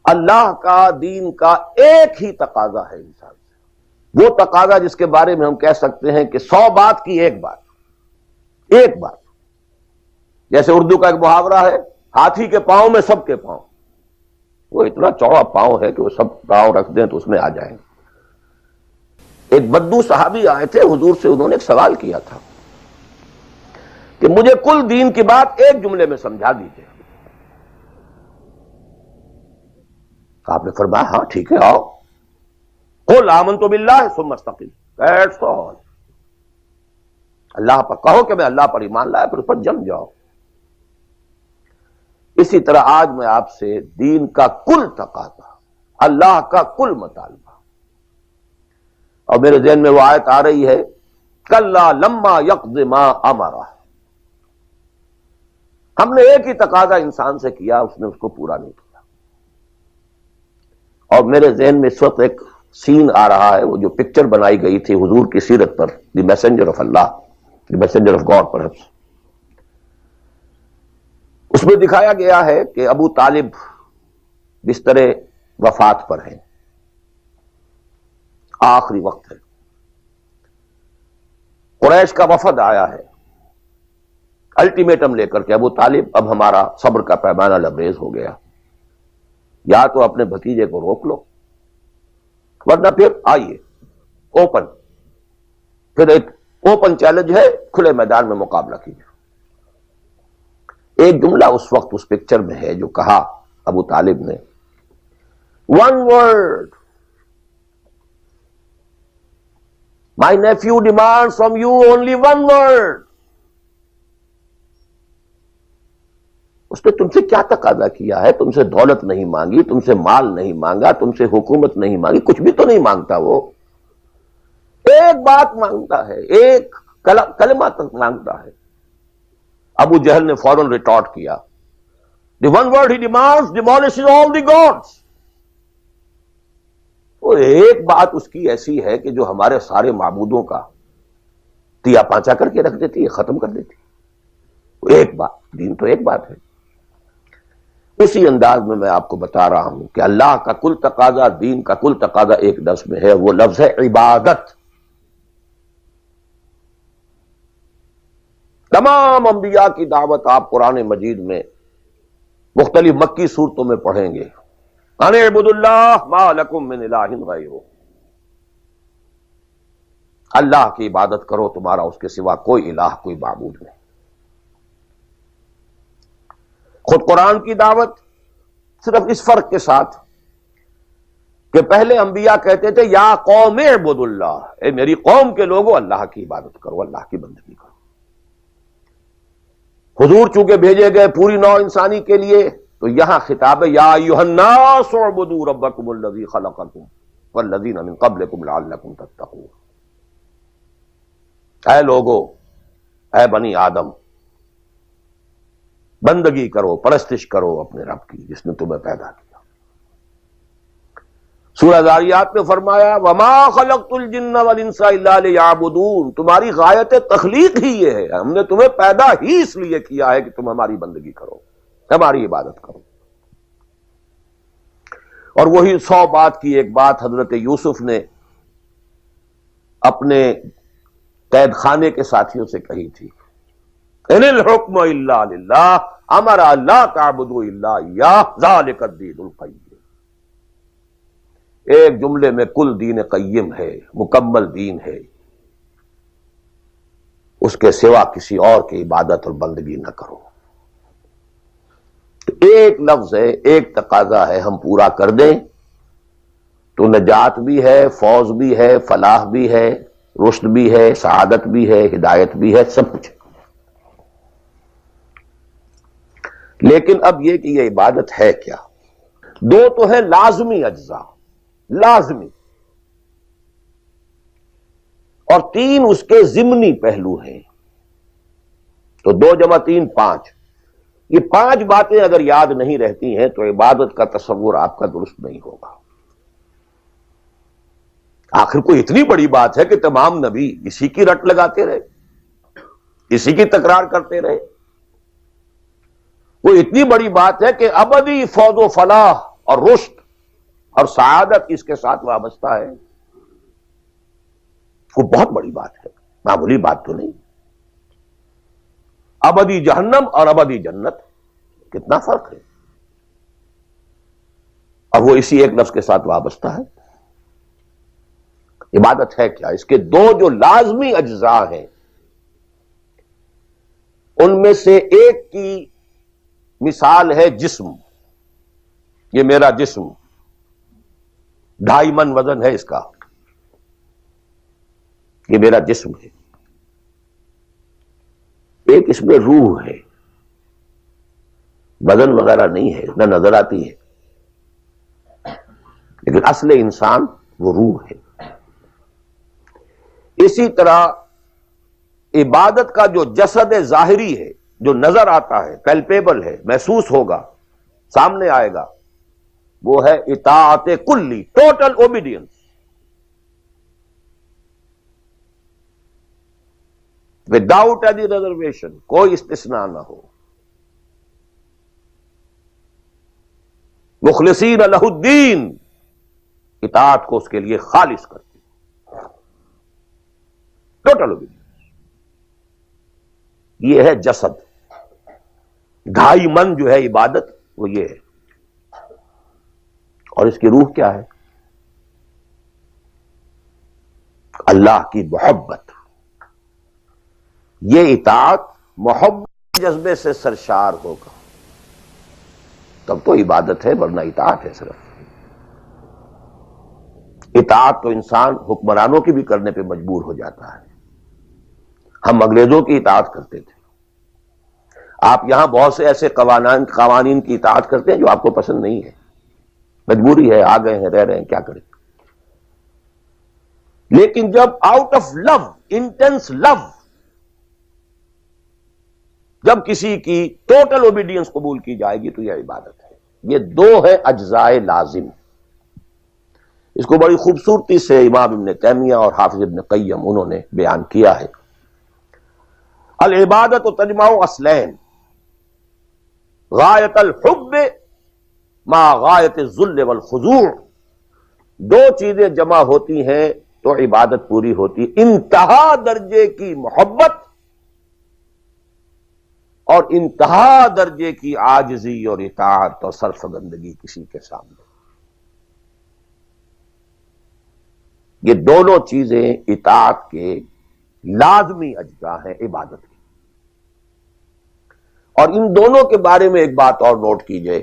اللہ کا دین کا ایک ہی تقاضا ہے انسان سے، وہ تقاضا جس کے بارے میں ہم کہہ سکتے ہیں کہ 100 بات کی ایک بات، جیسے اردو کا ایک محاورہ ہے، ہاتھی کے پاؤں میں سب کے پاؤں، وہ اتنا چوڑا پاؤں ہے کہ وہ سب پاؤں رکھ دیں تو اس میں آ جائیں گے۔ ایک بدو صحابی آئے تھے حضور سے، انہوں نے ایک سوال کیا تھا کہ مجھے کل دین کی بات ایک جملے میں سمجھا دیجیے۔ آپ نے فرمایا ہاں ٹھیک ہے، آؤ، قل آمنت باللہ ثم استقم، دیٹس آل، اللہ پر کہو کہ میں اللہ پر ایمان لایا، پھر اس پر جم جاؤ۔ اسی طرح آج میں آپ سے دین کا کل تقاضا، اللہ کا کل مطالبہ، اور میرے ذہن میں وہ آیت آ رہی ہے کلا لما یقض ما امرہ، ہم نے ایک ہی تقاضا انسان سے کیا، اس نے اس کو پورا نہیں کیا۔ اور میرے ذہن میں اس وقت ایک سین آ رہا ہے، وہ جو پکچر بنائی گئی تھی حضور کی سیرت پر، دی میسنجر آف اللہ، the messenger of God perhaps, اس میں دکھایا گیا ہے کہ ابو طالب بستر وفات پر ہیں، آخری وقت ہے، قریش کا وفد آیا ہے الٹیمیٹم لے کر کے، ابو طالب اب ہمارا صبر کا پیمانہ لبریز ہو گیا، یا تو اپنے بھتیجے کو روک لو ورنہ پھر آئیے اوپن، پھر ایک اوپن چیلنج ہے، کھلے میدان میں مقابلہ کیجیے۔ ایک جملہ اس وقت اس پکچر میں ہے جو کہا ابو طالب نے، one word, my nephew demand from you only one word. اس نے تم سے کیا تقاضا کیا ہے؟ تم سے دولت نہیں مانگی، تم سے مال نہیں مانگا، تم سے حکومت نہیں مانگی، کچھ بھی تو نہیں مانگتا، وہ ایک بات مانگتا ہے، ایک کلمہ تک مانگتا ہے۔ ابو جہل نے فوراً ریٹارٹ کیا، دی ون ورڈ ہی demands demolishes all the gods. وہ ایک بات اس کی ایسی ہے کہ جو ہمارے سارے معبودوں کا تیا پانچا کر کے رکھ دیتی ہے، ختم کر دیتی ہے۔ ایک بات، دین تو ایک بات ہے۔ اسی انداز میں آپ کو بتا رہا ہوں کہ اللہ کا کل تقاضا، دین کا کل تقاضا ایک لفظ میں ہے، وہ لفظ ہے عبادت۔ تمام انبیاء کی دعوت آپ قرآن مجید میں مختلف مکی صورتوں میں پڑھیں گے، ان اعبدوا اللہ ما لکم من الہ غیرہ، اللہ کی عبادت کرو، تمہارا اس کے سوا کوئی الہ، کوئی معبود نہیں۔ خود قرآن کی دعوت صرف اس فرق کے ساتھ کہ پہلے انبیاء کہتے تھے یا قوم اعبدوا اللہ، اے میری قوم کے لوگوں اللہ کی عبادت کرو، اللہ کی بندگی کرو۔ حضور چونکہ بھیجے گئے پوری نوع انسانی کے لیے، تو یہاں خطاب ہے یا ایھا الناس اعبدوا ربکم الذی خلقکم والذین من قبلکم لعلکم تتقون۔ اے لوگو، اے بنی آدم، بندگی کرو، پرستش کرو اپنے رب کی جس نے تمہیں پیدا کیا۔ سورہ ذاریات میں فرمایا وما خلقت الجن والانس الا لیعبدون، تمہاری غایت تخلیق ہی یہ ہے، ہم نے تمہیں پیدا ہی اس لیے کیا ہے کہ تم ہماری بندگی کرو، ہماری عبادت کرو۔ اور وہی 100 بات کی ایک بات حضرت یوسف نے اپنے قید خانے کے ساتھیوں سے کہی تھی، ان الحکم الا للہ امر لا تعبدوا الا ایاہ ذلک الدین القیم۔ ایک جملے میں کل دین قیم ہے، مکمل دین ہے، اس کے سوا کسی اور کی عبادت اور بندگی نہ کرو۔ ایک لفظ ہے، ایک تقاضا ہے، ہم پورا کر دیں تو نجات بھی ہے، فوز بھی ہے، فلاح بھی ہے، رشد بھی ہے، سعادت بھی ہے، ہدایت بھی ہے، سب کچھ۔ لیکن اب یہ کہ یہ عبادت ہے کیا؟ دو تو ہے لازمی اجزاء، لازمی، اور 3 اس کے ضمنی پہلو ہیں، تو 2 × 3 5۔ یہ 5 باتیں اگر یاد نہیں رہتی ہیں تو عبادت کا تصور آپ کا درست نہیں ہوگا۔ آخر کوئی اتنی بڑی بات ہے کہ تمام نبی اسی کی رٹ لگاتے رہے، اسی کی تکرار کرتے رہے۔ وہ اتنی بڑی بات ہے کہ ابدی فوز و فلاح اور رشد اور سعادت اس کے ساتھ وابستہ ہے، وہ بہت بڑی بات ہے، معمولی بات تو نہیں۔ ابدی جہنم اور ابدی جنت کتنا فرق ہے، اور وہ اسی ایک لفظ کے ساتھ وابستہ ہے۔ عبادت ہے کیا؟ اس کے دو جو لازمی اجزاء ہیں، ان میں سے ایک کی مثال ہے جسم۔ یہ میرا جسم 2.5 من وزن ہے اس کا، یہ میرا جسم ہے۔ ایک اس میں روح ہے، بدن وغیرہ نہیں ہے، نہ نظر آتی ہے، لیکن اصل انسان وہ روح ہے۔ اسی طرح عبادت کا جو جسد ظاہری ہے، جو نظر آتا ہے، پیلپیبل ہے، محسوس ہوگا، سامنے آئے گا، وہ ہے اطاعت کلی، total obedience, without any reservation, کوئی استثناء نہ ہو، مخلصین لہ الدین، اطاعت کو اس کے لیے خالص کرتے، ٹوٹل اوبیڈینس۔ یہ ہے جسد، 2.5 من جو ہے عبادت، وہ یہ ہے۔ اور اس کی روح کیا ہے؟ اللہ کی محبت۔ یہ اطاعت محبت کے جذبے سے سرشار ہوگا تب تو عبادت ہے، ورنہ اطاعت ہے صرف۔ اطاعت تو انسان حکمرانوں کی بھی کرنے پہ مجبور ہو جاتا ہے۔ ہم انگریزوں کی اطاعت کرتے تھے، آپ یہاں بہت سے ایسے قوانین کی اطاعت کرتے ہیں جو آپ کو پسند نہیں ہے، مجبوری ہے، آ گئے ہیں، رہ رہے ہیں، کیا کریں۔ لیکن جب آؤٹ آف لو، انٹینس لو، جب کسی کی ٹوٹل اوبیڈینس قبول کی جائے گی تو یہ عبادت ہے۔ یہ دو ہے اجزاء لازم۔ اس کو بڑی خوبصورتی سے امام ابن تیمیہ اور حافظ ابن قیم انہوں نے بیان کیا ہے۔ العبادت تجمع اصلین، غایت الحب مع غایت الذل والخضوع، دو چیزیں جمع ہوتی ہیں تو عبادت پوری ہوتی، انتہا درجے کی محبت اور انتہا درجے کی عاجزی اور اطاعت اور سرفگندگی کسی کے سامنے۔ یہ دونوں چیزیں اطاعت کے لازمی اجزاء ہیں عبادت کی۔ اور ان دونوں کے بارے میں ایک بات اور نوٹ کیجئے،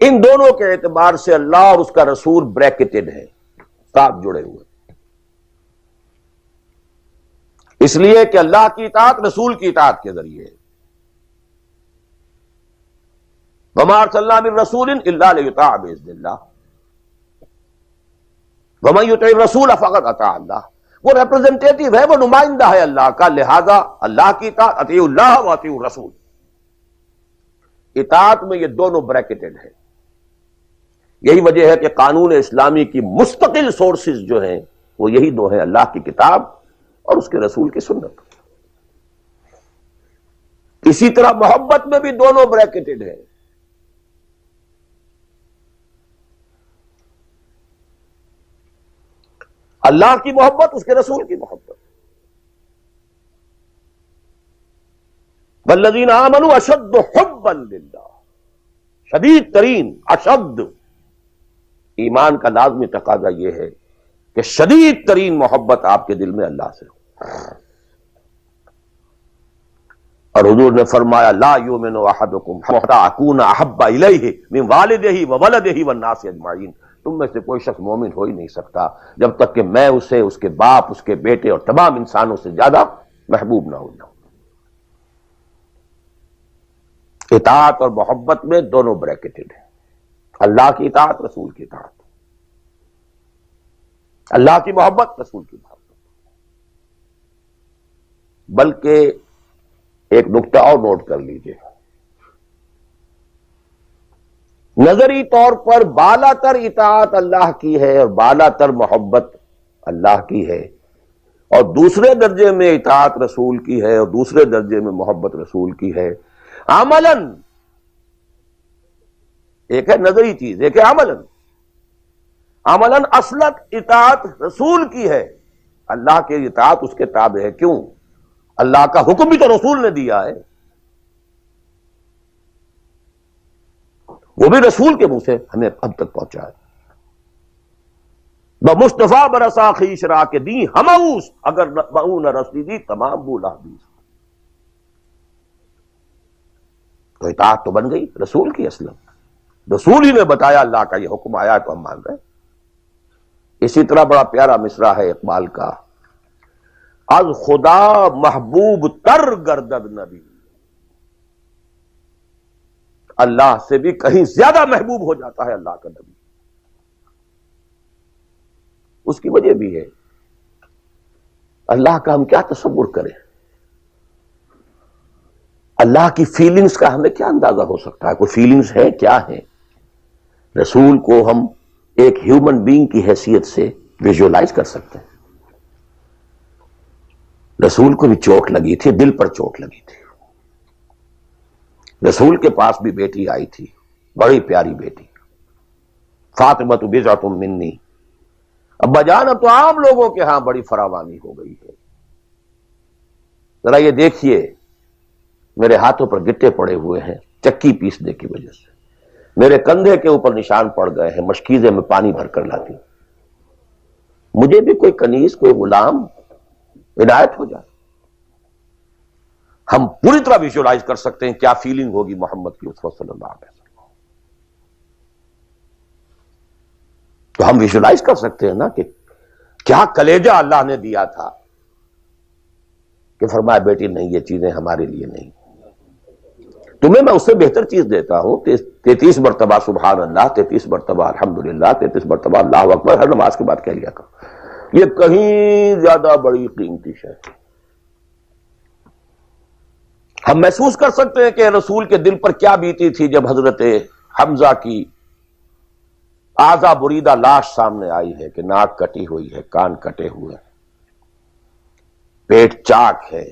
ان دونوں کے اعتبار سے اللہ اور اس کا رسول بریکٹڈ ہے، ساتھ جڑے ہوئے، اس لیے کہ اللہ کی اطاعت رسول کی اطاعت کے ذریعے ہے۔ وَمَا أَرْسَلْنَا مِن رَّسُولٍ إِلَّا لِيُطَاعَ بِإِذْنِ اللَّهِ وَمَن يُطِعِ الرَّسُولَ فَقَدْ أَطَاعَ اللَّهَ، وہ ریپرزنٹیٹو ہے، وہ نمائندہ ہے اللہ کا، لہذا اللہ کی اطاعت، اطیعوا اللہ واطیعوا الرسول۔ اطاعت میں یہ دونوں بریکٹڈ ہے۔ یہی وجہ ہے کہ قانون اسلامی کی مستقل سورسز جو ہیں وہ یہی دو ہیں، اللہ کی کتاب اور اس کے رسول کی سنت۔ اسی طرح محبت میں بھی دونوں بریکٹڈ ہیں۔ اللہ کی محبت، اس کے رسول کی محبت۔ والذین آمنوا اشد حبا للہ، شدید ترین، اشد، ایمان کا لازمی تقاضا یہ ہے کہ شدید ترین محبت آپ کے دل میں اللہ سے ہو۔ اور حضور نے فرمایا لا یؤمن احدکم حتی اکون احب الیہ من والدہ وولدہ والناس اجمعین، تم میں سے کوئی شخص مومن ہو ہی نہیں سکتا جب تک کہ میں اسے، اس کے باپ، اس کے بیٹے اور تمام انسانوں سے زیادہ محبوب نہ ہو جاؤں۔ اطاعت اور محبت میں دونوں بریکٹڈ ہیں، اللہ کی اطاعت، رسول کی اطاعت، اللہ کی محبت، رسول کی محبت۔ بلکہ ایک نقطہ اور نوٹ کر لیجئے، نظری طور پر بالا تر اطاعت اللہ کی ہے اور بالا تر محبت اللہ کی ہے، اور دوسرے درجے میں اطاعت رسول کی ہے اور دوسرے درجے میں محبت رسول کی ہے۔ عملاً ایک ہے نظری چیز، ایک ہے عملاً۔ عملاً اصلت اطاعت رسول کی ہے، اللہ کے اطاعت اس کے تابع ہے. کیوں؟ اللہ کا حکم بھی تو رسول نے دیا ہے، وہ بھی رسول کے منہ سے ہمیں اب تک پہنچا ہے. بمصطفیٰ برسا خیش را کے دی ہموس، اگر بہو نہ رسیدی تمام بولا بھی. تو اطاعت تو بن گئی رسول کی. اصلاً رسول ہی نے بتایا اللہ کا یہ حکم آیا تو ہم مان رہے ہیں. اسی طرح بڑا پیارا مصرع ہے اقبال کا، از خدا محبوب تر گردد نبی، اللہ سے بھی کہیں زیادہ محبوب ہو جاتا ہے اللہ کا نبی. اس کی وجہ بھی ہے اللہ کا ہم کیا تصور کریں، اللہ کی فیلنگز کا ہمیں کیا اندازہ ہو سکتا ہے؟ کوئی فیلنگز ہے کیا ہے؟ رسول کو ہم ایک ہیومن بینگ کی حیثیت سے ویژولائز کر سکتے ہیں. رسول کو بھی چوٹ لگی تھی، دل پر چوٹ لگی تھی. رسول کے پاس بھی بیٹی آئی تھی، بڑی پیاری بیٹی، فاطمہ بضعۃ منی. ابا جان اب تو عام لوگوں کے ہاں بڑی فراوانی ہو گئی ہے، ذرا یہ دیکھیے میرے ہاتھوں پر گٹے پڑے ہوئے ہیں چکی پیسنے کی وجہ سے، میرے کندھے کے اوپر نشان پڑ گئے ہیں، مشکیزے میں پانی بھر کر لاتی. مجھے بھی کوئی کنیز، کوئی غلام عنایت ہو جائے. ہم پوری طرح ویژولائز کر سکتے ہیں کیا فیلنگ ہوگی محمد کی اسوہ صلی اللہ علیہ وسلم. تو ہم ویژولائز کر سکتے ہیں نا کہ کیا کلیجہ اللہ نے دیا تھا کہ فرمایا بیٹی نہیں، یہ چیزیں ہمارے لیے نہیں، تمہیں میں اس سے بہتر چیز دیتا ہوں. 33 مرتبہ سبحان اللہ، 33 مرتبہ الحمدللہ، 33 مرتبہ اللہ اکبر ہر نماز کے بعد کہہ لیا کرو. یہ کہیں زیادہ بڑی قیمتی شے. ہم محسوس کر سکتے ہیں کہ رسول کے دل پر کیا بیتی تھی جب حضرت حمزہ کی اعضا بریدہ لاش سامنے آئی ہے کہ ناک کٹی ہوئی ہے، کان کٹے ہوئے، پیٹ چاک ہے،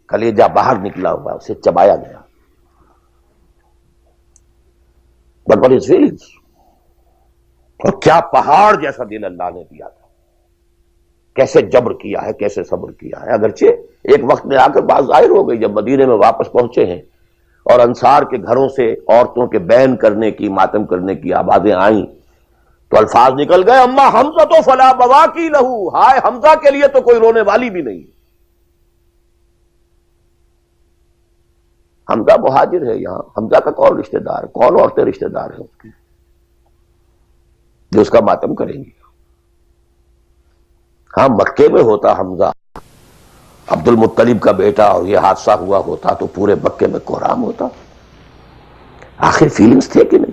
کلیجہ باہر نکلا ہوا، اسے چبایا گیا. But what is feelings؟ اور کیا پہاڑ جیسا دل اللہ نے دیا تھا، کیسے جبر کیا ہے، کیسے صبر کیا ہے. اگرچہ ایک وقت میں آ کر بات ظاہر ہو گئی جب مدینے میں واپس پہنچے ہیں اور انصار کے گھروں سے عورتوں کے بین کرنے کی، ماتم کرنے کی آوازیں آئیں تو الفاظ نکل گئے، اما حمزہ تو فلا بواکی لہو، ہائے حمزہ کے لیے تو کوئی رونے والی بھی نہیں. حمزہ مہاجر ہے، یہاں حمزہ کا کون رشتہ دار ہے، کون عورتیں رشتہ دار ہیں اس کی جو اس کا ماتم کریں گی. ہاں مکے میں ہوتا حمزہ عبد المطلب کا بیٹا اور یہ حادثہ ہوا ہوتا تو پورے مکے میں کوہرام ہوتا. آخر فیلنگز تھے کہ نہیں؟